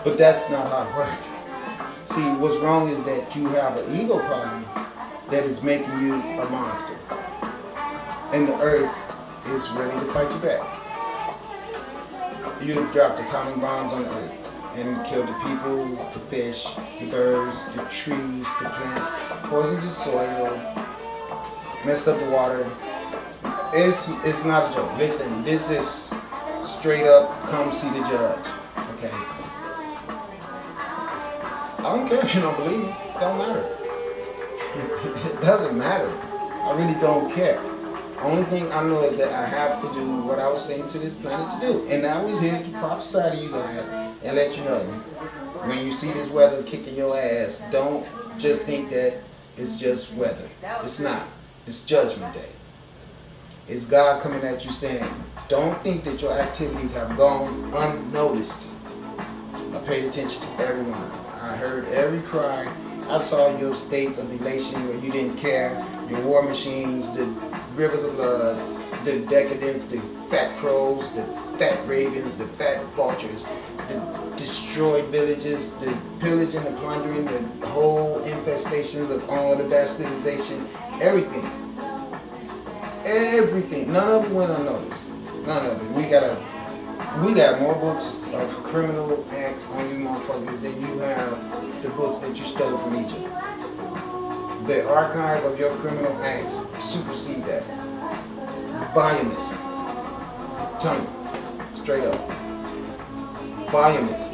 But that's not how it works. See, what's wrong is that you have an ego problem that is making you a monster. And the earth is ready to fight you back. You've dropped atomic bombs on the earth and killed the people, the fish, the birds, the trees, the plants, poisoned the soil, messed up the water. It's not a joke. Listen, this is straight up, come see the judge. Okay? I don't care if you don't believe me. It don't matter. It doesn't matter. I really don't care. Only thing I know is that I have to do what I was saying to this planet to do. And I was here to prophesy to you guys and let you know, when you see this weather kicking your ass, don't just think that it's just weather. It's not. It's Judgment Day. It's God coming at you saying, don't think that your activities have gone unnoticed. I paid attention to everyone. I heard every cry. I saw your states of elation where you didn't care. Your war machines, the rivers of blood, the decadence, the fat crows, the fat ravens, the fat vultures, the destroyed villages, the pillaging, the plundering, the whole infestations of all the bastardization, everything. Everything. None of it went unnoticed. None of it. We got more books of criminal acts on you motherfuckers than you have the books that you stole from Egypt. The archive of your criminal acts supersede that. Voluminous. Tell me. Straight up. Voluminous.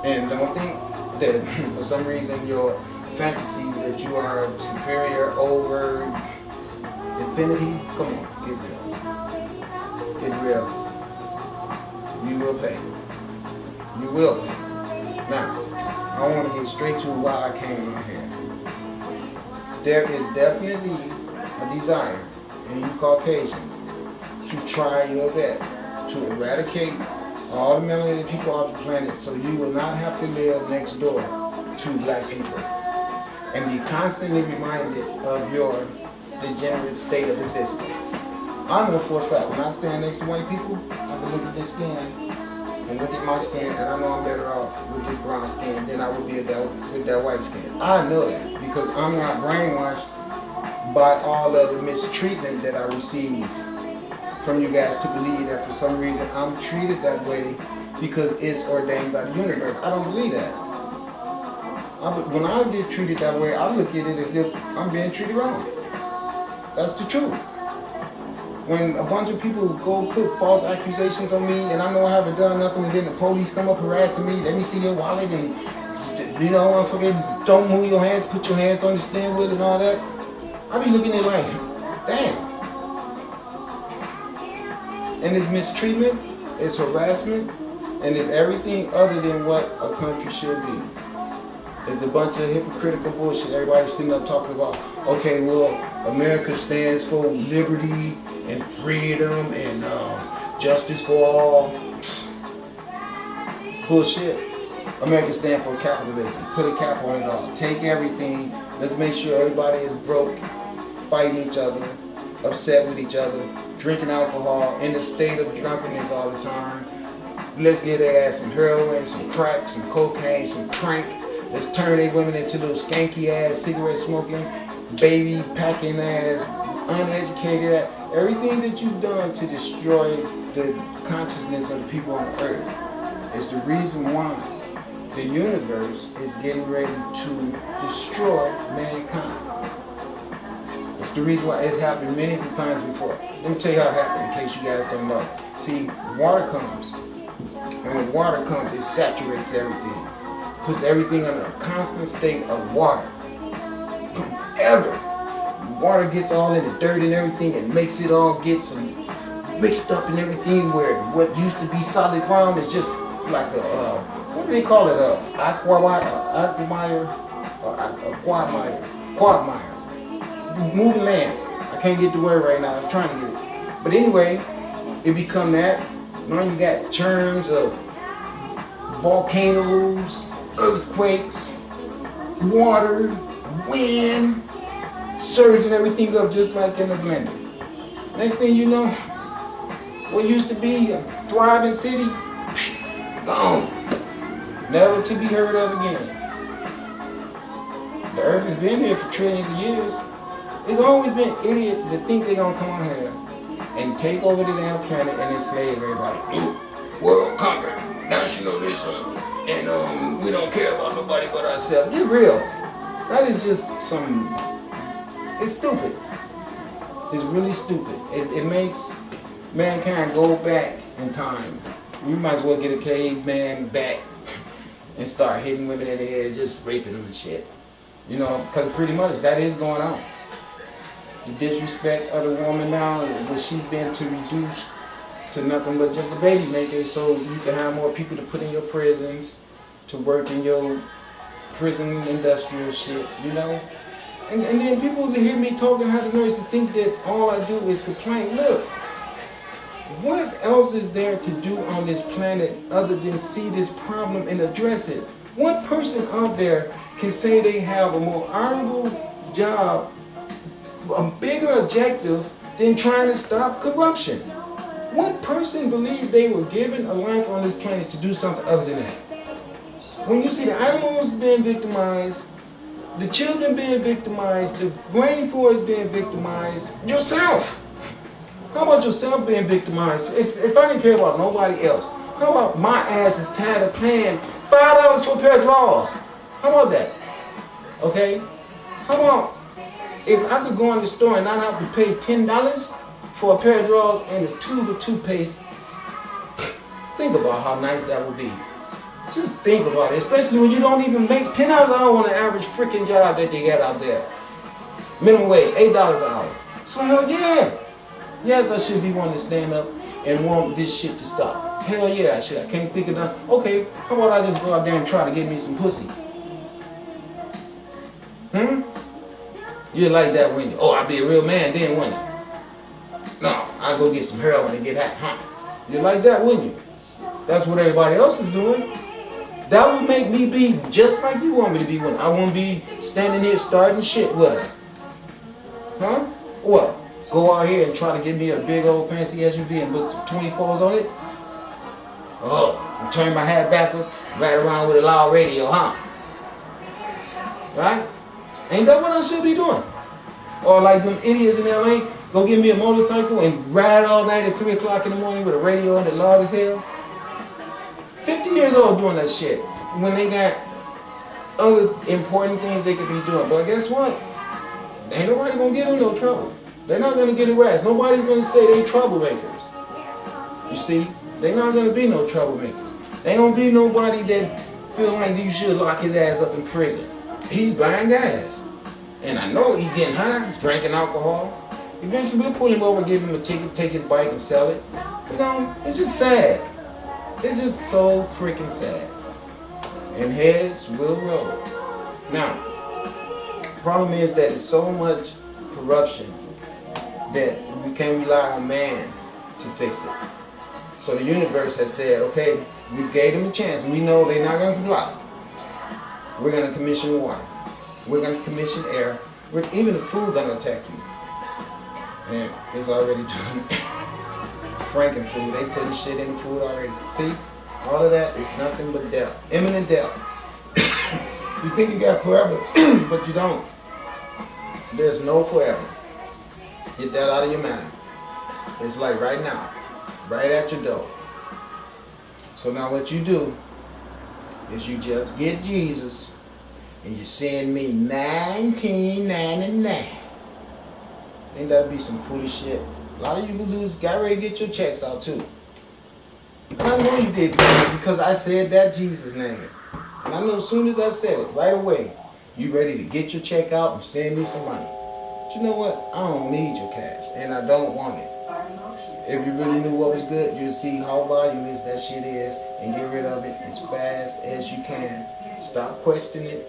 And don't think that for some reason your fantasies that you are superior over infinity, come on, get real. Get real. You will pay. You will pay. Now, I want to get straight to why I came out here. There is definitely a desire in you Caucasians to try your best to eradicate all the melanated people off the planet so you will not have to live next door to black people and be constantly reminded of your degenerate state of existence. I know for a fact, when I stand next to white people, I can look at their skin and look at my skin, and I know I'm better off with this brown skin than I would be with that white skin. I know that because I'm not brainwashed by all of the mistreatment that I receive from you guys to believe that for some reason I'm treated that way because it's ordained by the universe. I don't believe that. When I get treated that way, I look at it as if I'm being treated wrong. That's the truth. When a bunch of people go put false accusations on me and I know I haven't done nothing and then the police come up harassing me, let me see your wallet and, you know, motherfucker, don't move your hands, put your hands on the steering wheel and all that, I be looking at it like, damn. And it's mistreatment, it's harassment, and it's everything other than what a country should be. It's a bunch of hypocritical bullshit. Everybody's sitting up talking about, okay, well, America stands for liberty and freedom and justice for all. Bullshit. America stands for capitalism. Put a cap on it all. Take everything. Let's make sure everybody is broke, fighting each other, upset with each other, drinking alcohol, in a state of drunkenness all the time. Let's get their ass some heroin, some crack, some cocaine, some crank. Let's turn their women into those skanky ass, cigarette smoking, baby packing ass, uneducated ass. Everything that you've done to destroy the consciousness of the people on earth is the reason why the universe is getting ready to destroy mankind. It's the reason why it's happened many times before. Let me tell you how it happened in case you guys don't know. See, water comes. And when water comes, it saturates everything. Puts everything under a constant state of water. Ever. Water gets all in the dirt and everything and makes it all get some mixed up and everything where what used to be solid ground is just like a, what do they call it? Quagmire. Moving land. I can't get the word right now. I'm trying to get it. But anyway, it become that. Now you got churns of volcanoes, earthquakes, water, wind, surging everything up just like in a blender. Next thing you know, what used to be a thriving city, gone. never to be heard of again. The earth has been here for trillions of years. It's always been idiots that think they're gonna come on here and take over the damn planet and enslave everybody. World conquer, nationalism, and we don't care about nobody but ourselves. Get real. That is just it's stupid. It's really stupid. It makes mankind go back in time. We might as well get a caveman back and start hitting women in the head, just raping them and shit. You know, because pretty much that is going on. The disrespect of the woman now, but she's been to reduce to nothing but just a baby maker, so you can have more people to put in your prisons, to work in your prison industrial shit, you know? And then people hear me talking how the nurse to think that all I do is complain. Look, what else is there to do on this planet other than see this problem and address it? What person out there can say they have a more honorable job, a bigger objective than trying to stop corruption? What person believed they were given a life on this planet to do something other than that? When you see the animals being victimized, the children being victimized, the rainforest being victimized, yourself. How about yourself being victimized? If I didn't care about nobody else, how about my ass is tired of paying $5 for a pair of drawers? How about that? Okay? How about if I could go in the store and not have to pay $10 for a pair of drawers and a tube of toothpaste? Think about how nice that would be. Just think about it, especially when you don't even make $10 an hour on the average freaking job that they got out there. Minimum wage, $8 an hour. So hell yeah. Yes, I should be wanting to stand up and want this shit to stop. Hell yeah, I should. I can't think of that. Okay, how about I just go out there and try to get me some pussy? You like that, wouldn't you? Oh, I'd be a real man then, wouldn't you? No, I'll go get some heroin and get hot, huh? You like that, wouldn't you? That's what everybody else is doing. That would make me be just like you want me to be when I won't be standing here starting shit with her. Huh? What? Go out here and try to get me a big old fancy SUV and put some 24s on it? Oh, and turn my hat backwards, ride around with a loud radio, huh? Right? Ain't that what I should be doing? Or like them idiots in LA, go get me a motorcycle and ride all night at 3 o'clock in the morning with a radio on that loud as hell? 50 years old doing that shit when they got other important things they could be doing. But guess what? Ain't nobody gonna get in no trouble. They're not gonna get harassed. Nobody's gonna say they troublemakers. You see? They're not gonna be no troublemaker. There ain't gonna be nobody that feel like you should lock his ass up in prison. He's buying gas. And I know he's getting high, drinking alcohol. Eventually we'll pull him over, give him a ticket, take his bike and sell it. You know, it's just sad. It's just so freaking sad. And heads will roll. Now, problem is that it's so much corruption that we can't rely on man to fix it. So the universe has said, okay, we gave them a chance. We know they're not going to comply. We're going to commission water. We're going to commission air. Even the food going to attack you. And it's already doing it. Franken food, they putting shit in the food already. See? All of that is nothing but death. Imminent death. You think you got forever, but you don't. There's no forever. Get that out of your mind. It's like right now. Right at your door. So now what you do is you just get Jesus and you send me $19.99. Ain't that be some foolish shit? A lot of you dudes got ready to get your checks out too. And I know you did because I said that Jesus name. And I know as soon as I said it, right away, you ready to get your check out and send me some money. But you know what? I don't need your cash and I don't want it. If you really knew what was good, you'll see how valueless that shit is and get rid of it as fast as you can. Stop questioning it.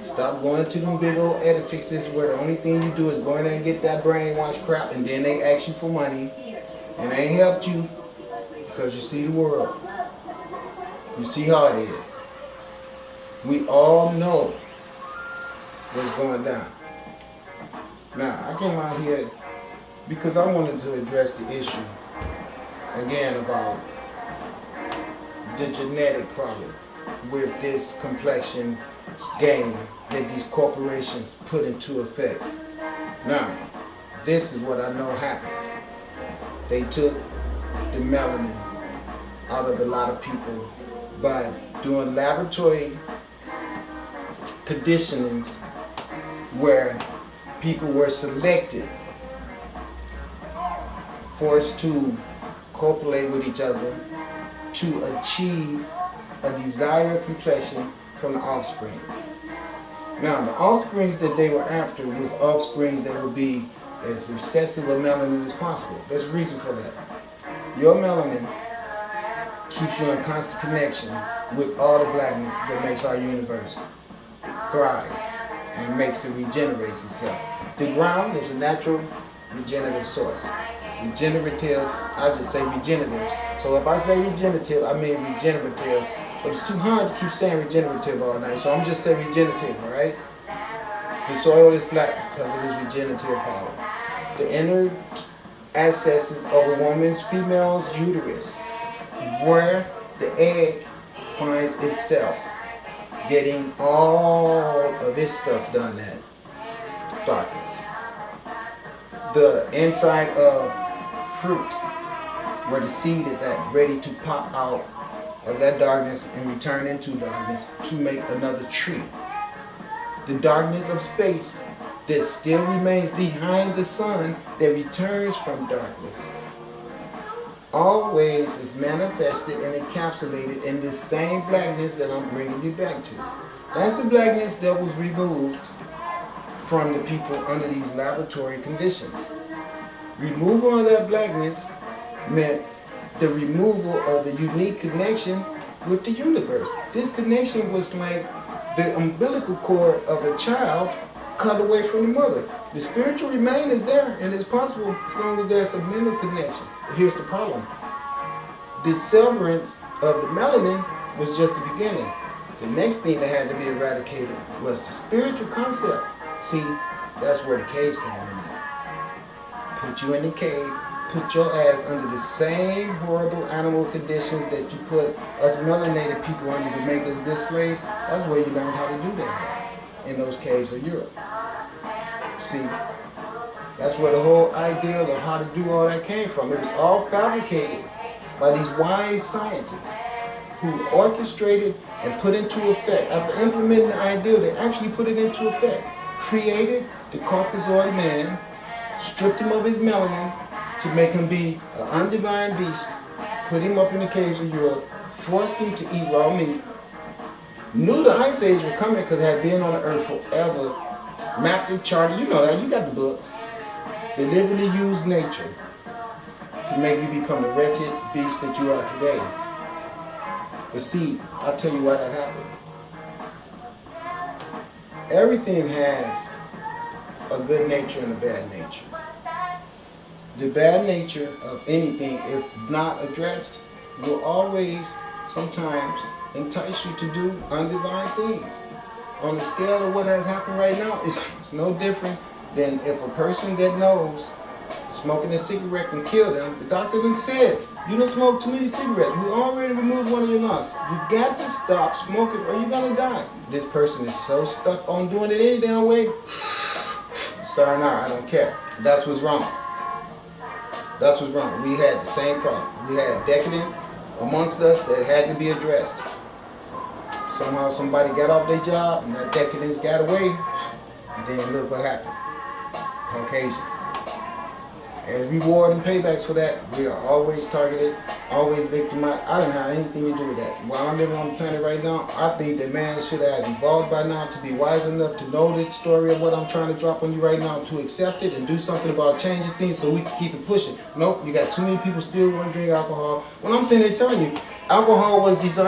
Stop going to them big old edifices where the only thing you do is go in there and get that brainwash crap and then they ask you for money and they ain't helped you because you see the world. You see how it is. We all know what's going down. Now, I came out here because I wanted to address the issue again about the genetic problem. with this complexion game that these corporations put into effect. Now, this is what I know happened. They took the melanin out of a lot of people by doing laboratory conditionings where people were selected, forced to copulate with each other to achieve a desired complexion from the offspring. Now, the offsprings that they were after was offsprings that would be as excessive of melanin as possible. There's a reason for that. Your melanin keeps you in constant connection with all the blackness that makes our universe thrive and makes it regenerates itself. The ground is a natural regenerative source. Regenerative, I just say regenerative. So if I say regenerative, I mean regenerative, but it's too hard to keep saying regenerative all night, so I'm just saying regenerative, all right? The soil is black because of its regenerative power. The inner accesses of a woman's female's uterus, where the egg finds itself getting all of its stuff done at darkness. The inside of fruit, where the seed is at, ready to pop out of that darkness and return into darkness to make another tree. The darkness of space that still remains behind the sun that returns from darkness always is manifested and encapsulated in this same blackness that I'm bringing you back to. That's the blackness that was removed from the people under these laboratory conditions. Removal of that blackness meant the removal of the unique connection with the universe. This connection was like the umbilical cord of a child cut away from the mother. The spiritual remain is there and it's possible as long as there's a mental connection. But here's the problem. The severance of the melanin was just the beginning. The next thing that had to be eradicated was the spiritual concept. See, that's where the caves came in. Put you in the cave, put your ass under the same horrible animal conditions that you put us melanated people under to make us good slaves. That's where you learned how to do that in those caves of Europe. See, that's where the whole idea of how to do all that came from. It was all fabricated by these wise scientists who orchestrated and put into effect, after implementing the ideal, they actually put it into effect. Created the Caucasoid man, stripped him of his melanin to make him be an undivine beast, put him up in the caves of Europe, forced him to eat raw meat, knew the Ice Age was coming because it had been on the earth forever, mapped it, charted, you know that, you got the books. Deliberately used nature to make you become the wretched beast that you are today. But see, I'll tell you why that happened. Everything has a good nature and a bad nature. The bad nature of anything, if not addressed, will always sometimes entice you to do undivine things. On the scale of what has happened right now, it's no different than if a person that knows smoking a cigarette can kill them. The doctor done said, you done smoked too many cigarettes. We already removed one of your lungs. You got to stop smoking or you're gonna die. This person is so stuck on doing it any damn way. Sorry, I don't care. That's what's wrong. That's what's wrong. We had the same problem. We had decadence amongst us that had to be addressed. Somehow somebody got off their job and that decadence got away. And then look what happened. Caucasians. As reward and paybacks for that, we are always targeted, always victimized. I don't have anything to do with that. While I'm living on the planet right now, I think that man should have evolved by now to be wise enough to know the story of what I'm trying to drop on you right now, to accept it and do something about changing things so we can keep it pushing. Nope, you got too many people still want to drink alcohol. When I'm saying they're telling you, alcohol was designed